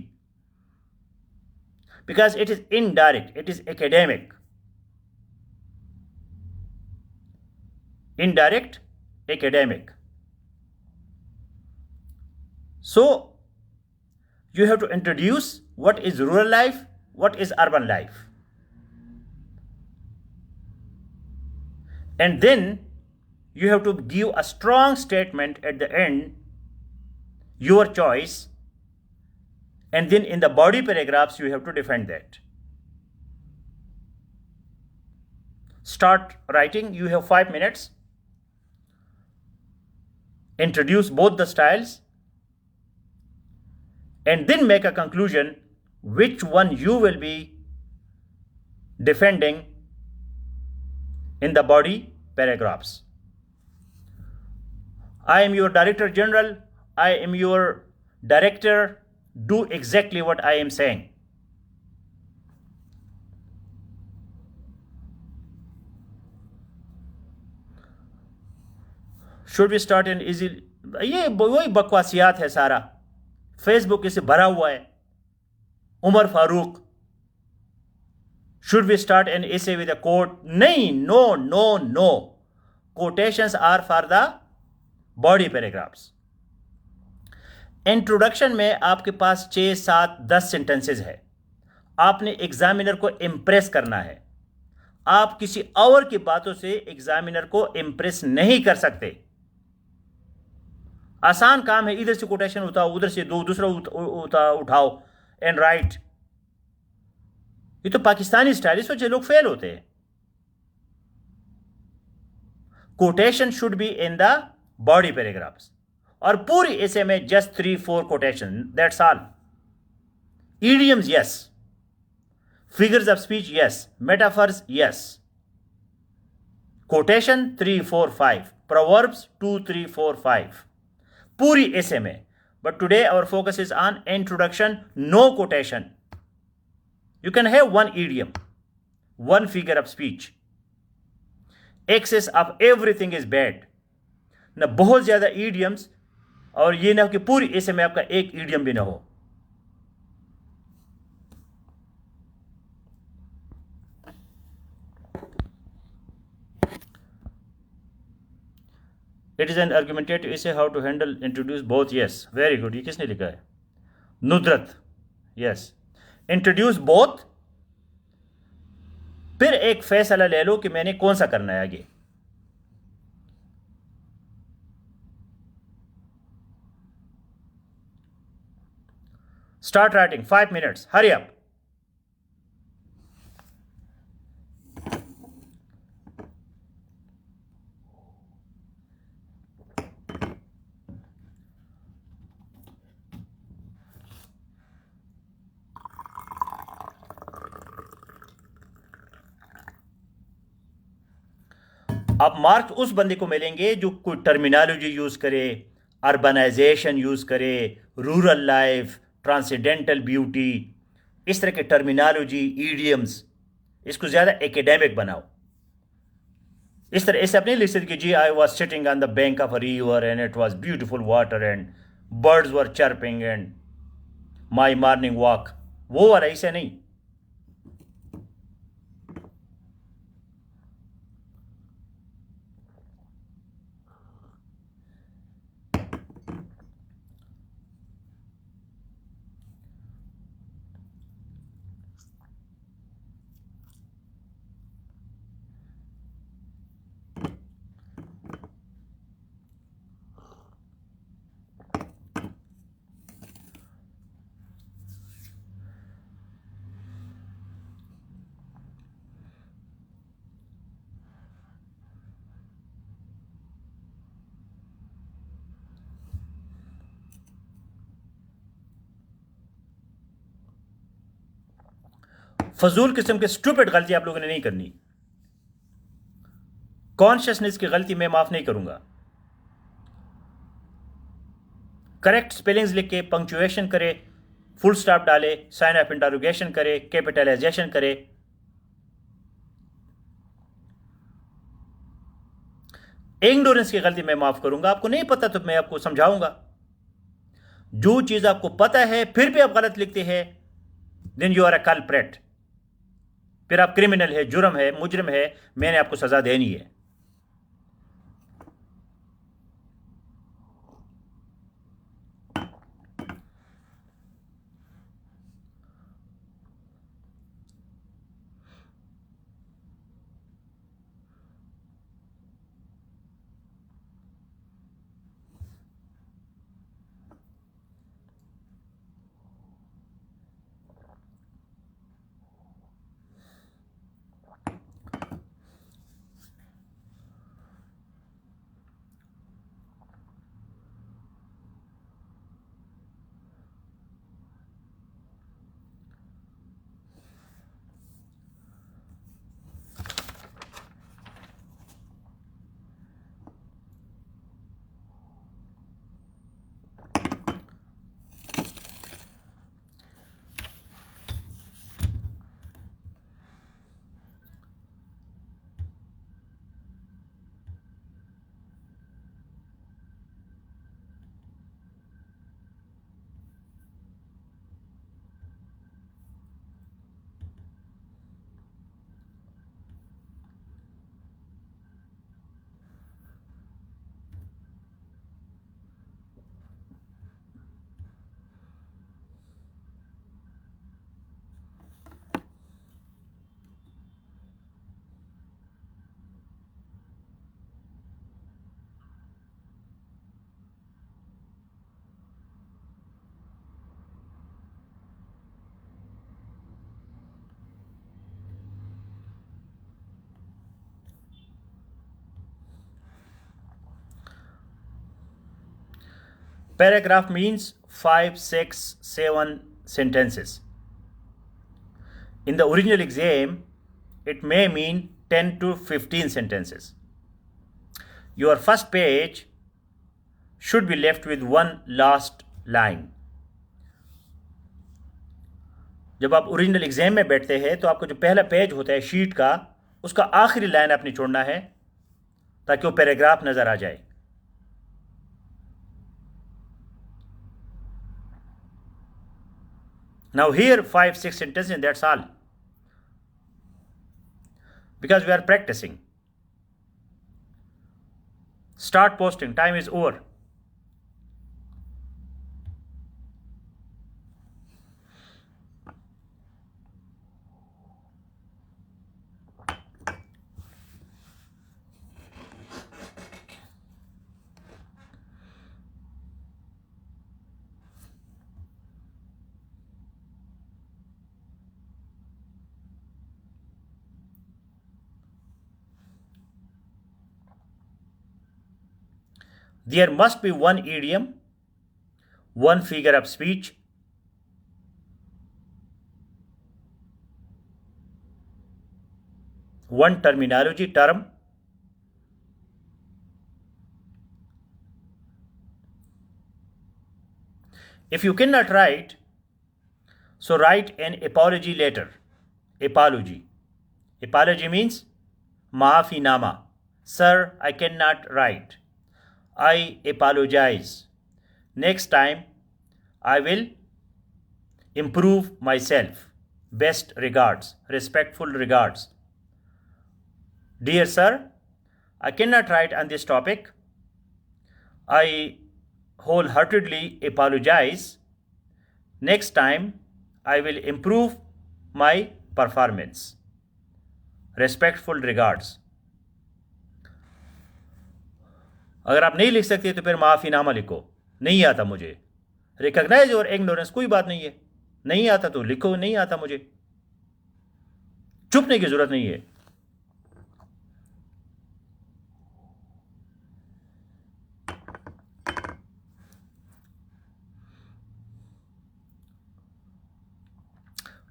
because it is indirect, it is academic. Indirect, academic. So you have to introduce what is rural life, what is urban life, and then you have to give a strong statement at the end, your choice, and then in the body paragraphs you have to defend that. Start writing. You have 5 minutes. Introduce both the styles and then make a conclusion which one you will be defending in the body paragraphs. I am your Director General. I am your director. Do exactly what I am saying. Should be start in easy, ये वही बकवासियात है सारा, Facebook इससे भरा हुआ है। Umar Farooq, should be start an essay with a quote? नहीं, no no no, quotations are for the body paragraphs. Introduction में आपके पास 6, 7, 10 सेंटेंसेस है। आपने एग्जामिनर को इम्प्रेस करना है। आप किसी और की बातों से एग्जामिनर को इम्प्रेस नहीं कर सकते। आसान काम है, इधर से कोटेशन उठाओ, उधर से दूसरा उठाओ एंड राइट। ये तो पाकिस्तानी स्टाइल, इस वजह लोग फेल होते हैं। Quotation should be in the body paragraphs, और पूरी ऐसे में just 3-4 quotation, that's all. idioms yes, figures of speech yes, metaphors yes, quotation 3, 4, 5, proverbs 2, 3, 4, 5, पूरी ऐसे में। But today our focus is on introduction, no quotation. You can have one idiom, one figure of speech. Excess of everything is bad. ना बहुत ज्यादा idioms, और ये ना कि पूरी ऐसे में आपका एक idiom भी ना हो। It is an argumentative essay, how to handle, introduce both. Yes, very good. ये किसने लिखा है? नुदरत। Yes, introduce both, फिर एक फैसला ले लो कि मैंने कौन सा करना है आगे। Start writing, 5 minutes. Hurry up. अब मार्क्स उस बंदे को मिलेंगे जो कोई टर्मिनोलॉजी यूज करे, अर्बनाइजेशन यूज करे, रूरल लाइफ, ट्रांसेंडेंटल ब्यूटी, इस तरह के टर्मिनोलॉजी, ईडियम्स, इसको ज़्यादा एकेडमिक बनाओ। इस तरह ऐसे अपने लिख सकते कि जी I was sitting on the bank of a river and it was beautiful water and birds were chirping and my morning walk, वो वाला ऐसे नहीं। फजूल किस्म के स्टूपिड गलती आप लोगों ने नहीं करनी। कॉन्शियसनेस की गलती मैं माफ नहीं करूंगा। करेक्ट स्पेलिंग्स लिख के पंक्चुएशन करे, फुल स्टॉप डाले, साइन ऑफ इंटरोगेशन करे, कैपिटलाइजेशन करे। इग्नोरेंस की गलती मैं माफ करूंगा। आपको नहीं पता तो मैं आपको समझाऊंगा। जो चीज आपको पता है फिर भी आप गलत लिखते हैं, then you are a culprit. फिर आप क्रिमिनल है, जुर्म है, मुजरिम है, मैंने आपको सजा देनी है। Paragraph means 5, 6, 7 sentences. In the original exam, it may mean 10 to 15 sentences. Your first page should be left with one last line. जब आप ओरिजिनल एग्जाम में बैठते हैं तो आपका जो पहला पेज होता है शीट का, उसका आखिरी लाइन आपने छोड़ना है ताकि वो पैराग्राफ नजर आ जाए। Now here 5, 6 sentences and that's all. Because we are practicing. Start posting. Time is over. There must be one idiom, one figure of speech, one terminology, term, if you cannot write, so write an apology letter. Apology. Apology means maafinama. Sir, I cannot write. I apologize. Next time, I will improve myself. Best regards. Respectful regards. Dear sir, I cannot write on this topic. I wholeheartedly apologize. Next time, I will improve my performance. Respectful regards. अगर आप नहीं लिख सकते तो फिर माफ़ीनामा लिखो, नहीं आता मुझे। रिकॉग्नाइज और इग्नोरेंस कोई बात नहीं है, नहीं आता तो लिखो नहीं आता मुझे, चुपने की जरूरत नहीं है।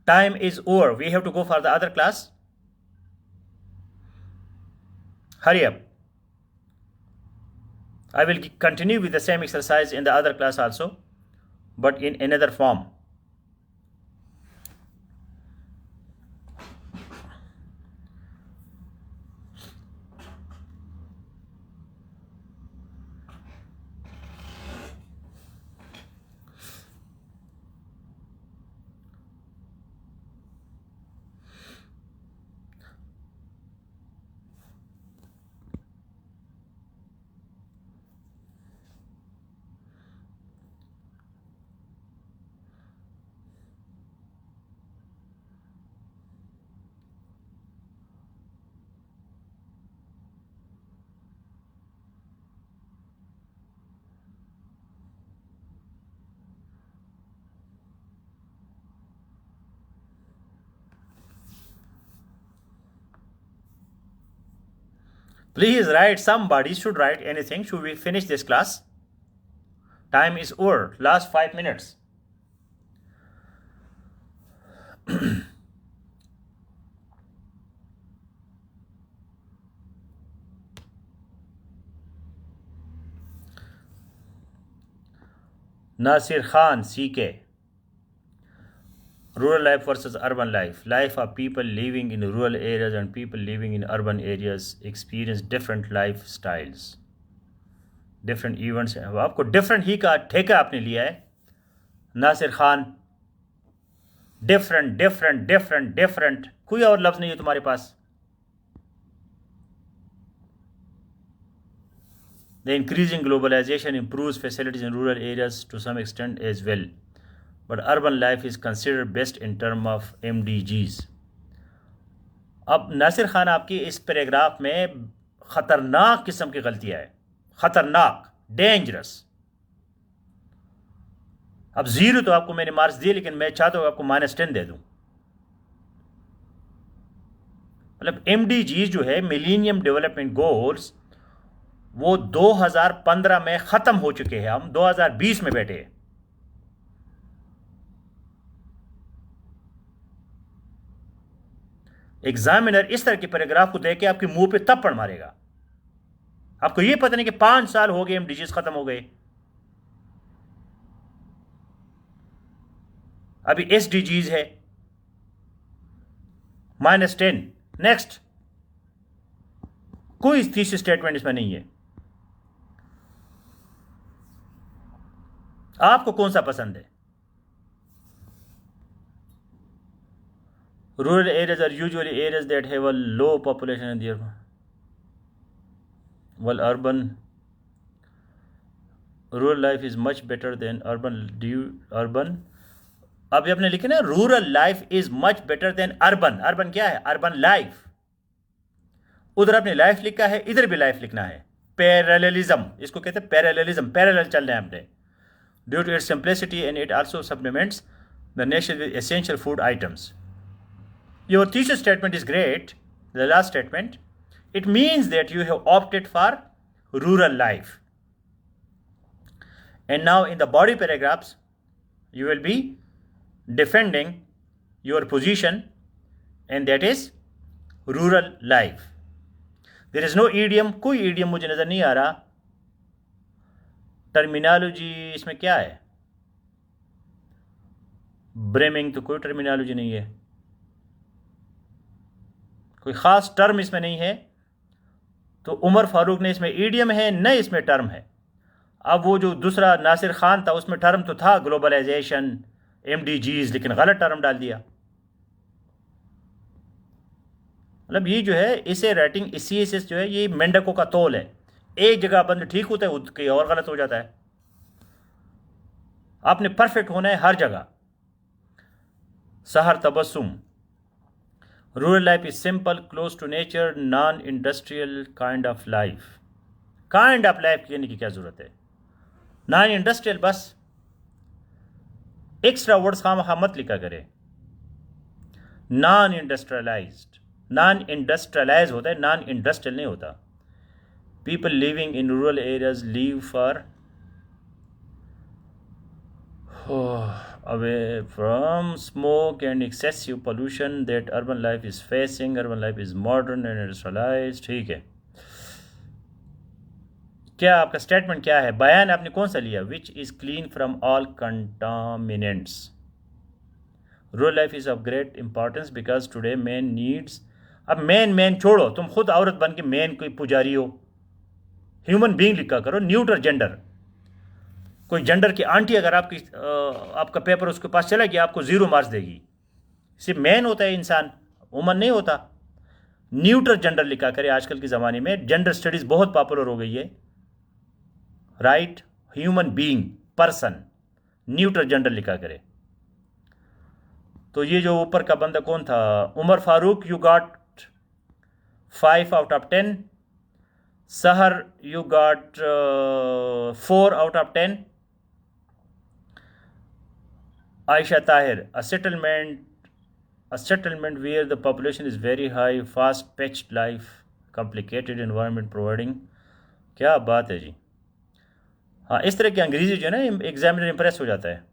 Time is over. We have to go for the other class. Hurry up. I will continue with the same exercise in the other class also, but in another form. Please write, somebody should write anything. Should we finish this class? Time is over. Last 5 minutes. Nasir Khan, CK. Rural life versus urban life. Life of people living in rural areas and people living in urban areas experience different lifestyles. Different events. आपको different ही का ठेका आपने लिया है Nasir Khan. different. कोई और लफ्ज़ नहीं है तुम्हारे पास. The increasing globalization improves facilities in rural areas to some extent as well. But urban life is considered best in terms of MDGs. अब नासिर खान आपकी इस पैराग्राफ में ख़तरनाक किस्म की गलतियाँ है. ख़तरनाक, डेंजरस. अब 0 तो आपको मैंने मार्क्स दिए, लेकिन मैं चाहता हूँ आपको -10 दे दूँ. मतलब MDGs जो है, मिलीनियम डेवलपमेंट गोल्स, वो 2015 में ख़त्म हो चुके हैं. हम 2020 में बैठे हैं. एग्जामिनर इस तरह के पैराग्राफ को देख के आपके मुंह पे थप्पड़ मारेगा. आपको ये पता नहीं कि 5 साल हो गए एमडीजीज खत्म हो गए. अभी एसडीजीज है -10. नेक्स्ट. कोई तीसरी स्टेटमेंट इसमें नहीं है. आपको कौन सा पसंद है? Rural areas are usually areas that have a low population and therefore, while rural life is much better than urban. अभी आपने लिखे ना, rural life is much better than urban. Urban क्या है? Urban life. उधर आपने लाइफ लिखा है, इधर भी लाइफ लिखना है. पैरेललिज्म, इसको कहते हैं पैरेललिज्म. पैरेलल चल रहे हैं आपने. Due to its simplicity and it also supplements the nation with essential food items. Your thesis statement is great, the last statement. It means that you have opted for rural life. And now in the body paragraphs, you will be defending your position, and that is rural life. There is no idiom, कोई idiom मुझे नज़र नहीं आ रहा. Terminology इसमें क्या है? ब्रेमिंग तो कोई टर्मिनोलॉजी नहीं है. कोई ख़ास टर्म इसमें नहीं है. तो उमर फारूक ने इसमें ईडियम है, न इसमें टर्म है. अब वो जो दूसरा नासिर खान था, उसमें टर्म तो था ग्लोबलाइजेशन, एमडीजीज, लेकिन गलत टर्म डाल दिया. मतलब ये जो है, इसे राइटिंग CSS जो है, ये मेंढकों का तौल है. एक जगह बंद ठीक होता है, कहीं और गलत हो जाता है. आपने परफेक्ट होना है हर जगह. सहर Tabassum. Rural life is simple, close to nature, non-industrial kind of life. Kind of life कहने की क्या ज़रूरत है? Non-industrial बस. एक्स्ट्रा वर्ड्स खामखा मत लिखा करें. Non-industrialized. Non-industrialized होता है, non-industrial नहीं होता. People living in rural areas live for away from smoke and excessive pollution that urban life is facing. Urban life is modern and industrialized. ठीक है, क्या आपका स्टेटमेंट क्या है? बयान आपने कौन सा लिया? Which is clean from all contaminants. Rural life is of great importance because today man needs. अब मैन छोड़ो, तुम खुद औरत बन के मैन कोई पुजारी हो. ह्यूमन बीइंग लिखा करो, न्यूट्रल जेंडर. कोई जेंडर की आंटी अगर आपका पेपर उसके पास चला गया, आपको 0 मार्क्स देगी. सिर्फ मैन होता है इंसान, वुमन नहीं होता. न्यूट्रल जेंडर लिखा करे. आजकल के ज़माने में जेंडर स्टडीज़ बहुत पॉपुलर हो गई है. Right, human being, person, neutral gender लिखा करे. तो ये जो ऊपर का बंदा कौन था? Umar Farooq, you got 5 out of 10. Sahar, you got 4 out of 10. Aisha Tahir, a settlement where the population is very high, fast-paced life, complicated environment providing. क्या बात है जी. हाँ, इस तरह की अंग्रेजी जो है ना, एग्जामिनर इंप्रेस हो जाता है.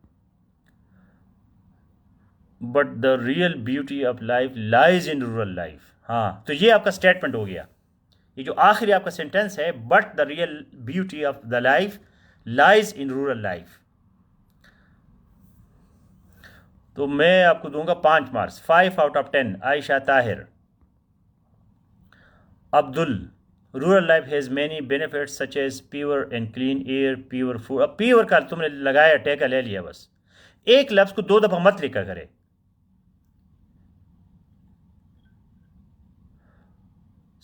But the real beauty of life lies in rural life. हाँ, तो ये आपका स्टेटमेंट हो गया. ये जो आखिरी आपका सेंटेंस है, but the real beauty of the life lies in rural life. तो मैं आपको दूंगा 5 marks. 5 out of 10. Aisha Tahir. Abdul, rural life has many benefits such as pure and clean air, pure food. अब प्योर का तुमने लगाया, टेका ले लिया बस. एक लफ्ज़ को 2 दफ़ा मत लिखा करे.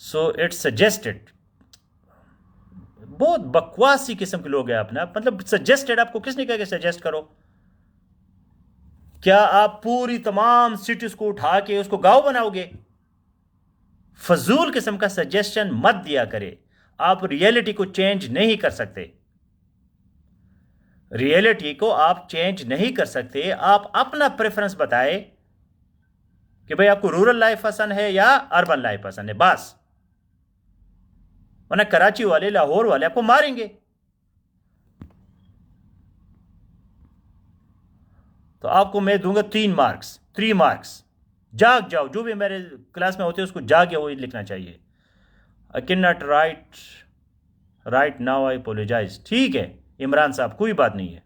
So it's suggested. बहुत बकवासी किस्म के लोग हैं अपना. मतलब सजेस्टेड, आपको किसने कहा कि सजेस्ट करो? क्या आप पूरी तमाम सिटीज को उठा के उसको गांव बनाओगे? फजूल किस्म का सजेशन मत दिया करे. आप रियलिटी को चेंज नहीं कर सकते. रियलिटी को आप चेंज नहीं कर सकते. आप अपना प्रेफरेंस बताए कि भाई आपको रूरल लाइफ पसंद है या अर्बन लाइफ पसंद है, बस. वरना कराची वाले, लाहौर वाले आपको मारेंगे. तो आपको मैं दूंगा 3 मार्क्स. 3 मार्क्स. जाग जाओ. जो भी मेरे क्लास में होते हैं उसको जागे वही लिखना चाहिए. I can not write now, I apologize. ठीक है इमरान साहब, कोई बात नहीं है.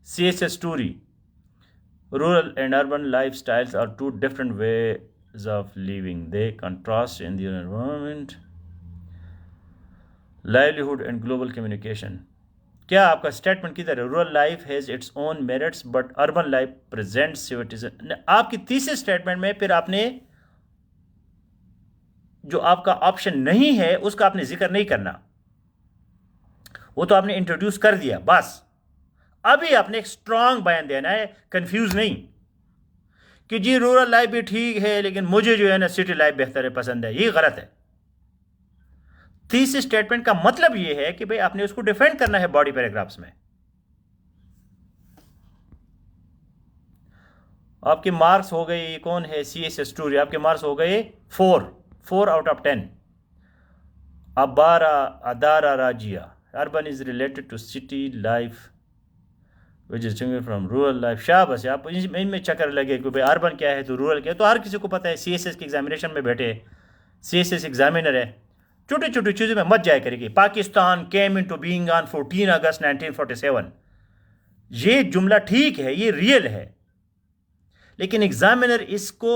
CSS story. Rural and urban life styles are 2 different ways of living. They contrast in the environment. Livelihood and global communication. क्या आपका स्टेटमेंट किधर है? Rural life has its own merits but urban life presents civilization. आपकी तीसरे statement में फिर आपने जो आपका ऑप्शन नहीं है उसका आपने जिक्र नहीं करना. वो तो आपने इंट्रोड्यूस कर दिया बस. अभी आपने एक स्ट्रांग बयान देना है, कंफ्यूज नहीं कि जी रूरल लाइफ भी ठीक है लेकिन मुझे जो है ना सिटी लाइफ बेहतर है, पसंद है. ये गलत है. तीसरे स्टेटमेंट का मतलब यह है कि भाई आपने उसको डिफेंड करना है बॉडी पैराग्राफ्स में. आपके मार्क्स हो गए, कौन है? CSS story. आपके मार्क्स हो गए 4 out of 10. Adara Razia. Urban is related to city life which is different from rural life. शाबाश. आप इनमें चक्कर लगे कि भाई अर्बन क्या है तो रूरल क्या है. तो हर किसी को पता है. CSS के एग्जामिनेशन में बैठे, CSS एग्जामिनर है. छोटी छोटी चीज़ों में मत जाया करेगी. Pakistan came into being on 14 अगस्त 1947. ये जुमला ठीक है, ये रियल है, लेकिन एग्जामिनर इसको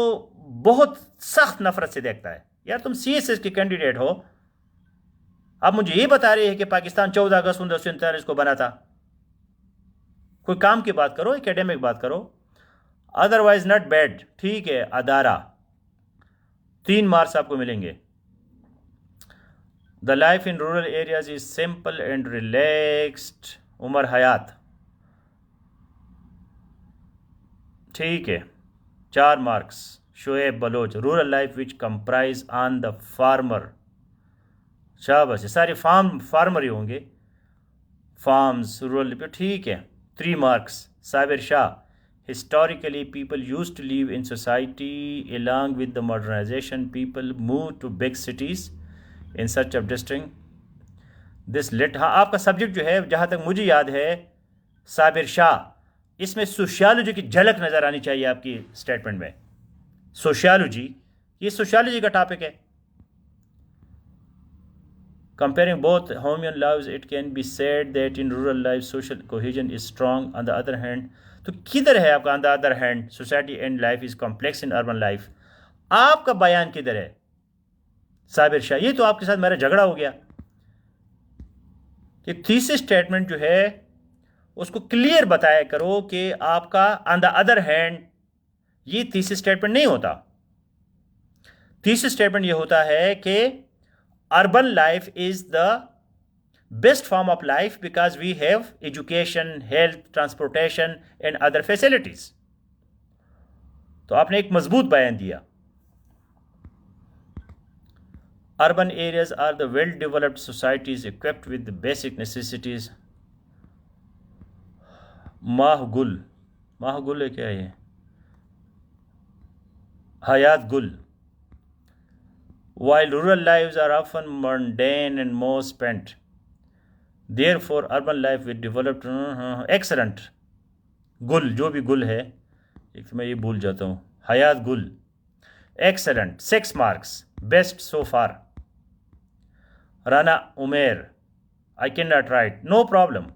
बहुत सख्त नफरत से देखता है. यार तुम CSS के कैंडिडेट हो, आप मुझे ये बता रहे हैं कि पाकिस्तान 14 अगस्त 1947 को बना था. कोई काम की बात करो, एकेडमिक बात करो. Otherwise not bad. ठीक है. अदारा. 3 मार्क्स आपको मिलेंगे. The life in rural areas is simple and relaxed. Umar Hayat. ठीक है. 4 marks. Shoaib Baloch. Rural life which comprise on the farmer. शाबाश. सारे फार्मर ही होंगे, फार्म्स, रूरल. ठीक है. 3 marks. Sabir Shah. Historically people use to live in society along with the modernization people move to big cities in search of distinct this lit. हाँ, आपका subject जो है जहाँ तक मुझे याद है साबिर शाह, इसमें सोशियोलॉजी की झलक नज़र आनी चाहिए आपकी स्टेटमेंट में। सोशियोलॉजी, ये सोशियोलॉजी का टॉपिक है। Comparing both home and lives, it can be said that in rural life social cohesion is strong. On the other hand, तो किधर है आपका on the other hand society and life is complex in urban life? आपका बयान किधर है साबिर शाह? ये तो आपके साथ मेरा झगड़ा हो गया कि थीसिस स्टेटमेंट जो है उसको क्लियर बताया करो कि आपका ऑन द अदर हैंड, ये थीसिस स्टेटमेंट नहीं होता। थीसिस स्टेटमेंट ये होता है कि urban life is the best form of life because we have education, health, transportation and other facilities. तो आपने एक मजबूत बयान दिया। Urban areas are the well-developed societies equipped with the basic necessities. माहगुल, माहगुल है क्या ये? हयात गुल। While rural lives are often mundane and more spent, therefore urban life with developed excellent गुल, जो भी गुल है, एक तो मैं ये भूल जाता हूँ, हयात गुल, excellent 6 marks, best so far. Rana Umer, I cannot write, no problem.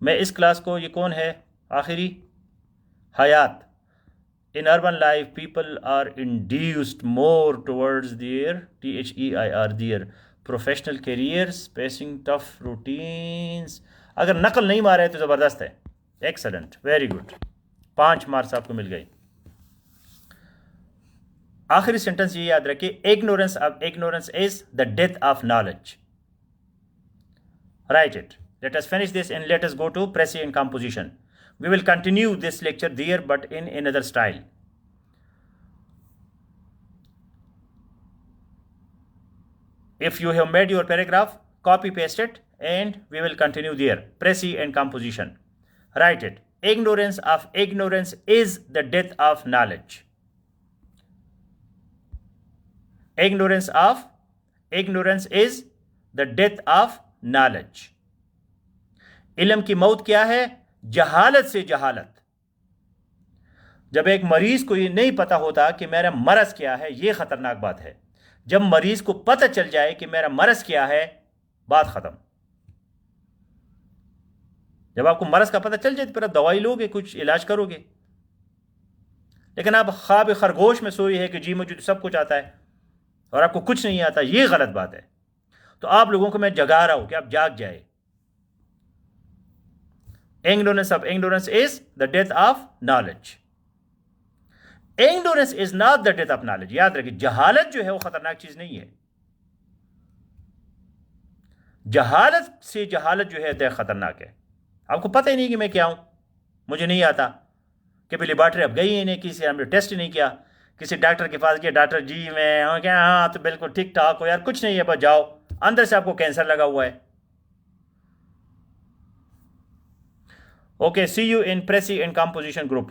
मैं इस क्लास को, ये कौन है आखिरी? हयात। In urban life, people are induced more towards their professional careers, facing tough routines. अगर नकल नहीं मारे तो ज़बरदस्त है। Excellent, very good. 5 मार्क्स आपको मिल गए। आखिरी सेंटेंस ये याद रखिए, ignorance is the death of knowledge. Write it. Let us finish this and let us go to précis and composition. We will continue this lecture there but in another style. If you have made your paragraph, copy paste it and we will continue there. Précis and composition. Write it. Ignorance is the death of knowledge. Ignorance is the death of knowledge. इल्म की मौत क्या है? जहालत से जहालत। जब एक मरीज को ये नहीं पता होता कि मेरा मरज क्या है, ये खतरनाक बात है। जब मरीज को पता चल जाए कि मेरा मरज क्या है, बात खत्म। जब आपको मरज का पता चल जाए तो फिर आप दवाई लोगे, कुछ इलाज करोगे। लेकिन आप ख्वाब खरगोश में सोई है कि जी मुझे तो सब कुछ आता है और आपको कुछ नहीं आता, ये गलत बात है। तो आप लोगों को मैं जगा रहा हूं कि आप जाग जाए। Ignorance is the death of knowledge. Ignorance is not the death of knowledge. याद रखिए, जहालत जो है वो खतरनाक चीज नहीं है। जहालत से जहालत जो है खतरनाक है। आपको पता ही नहीं कि मैं क्या हूं, मुझे नहीं आता कि भी लेबॉर्ट्री अब गई ही नहीं, किसी हमने टेस्ट नहीं किया, किसी डॉक्टर के पास गया, डॉक्टर जी मैं क्या, हाँ तो बिल्कुल ठीक ठाक हो यार, कुछ नहीं है, बस जाओ, अंदर से आपको कैंसर लगा हुआ है। Okay, see you in précis and composition group.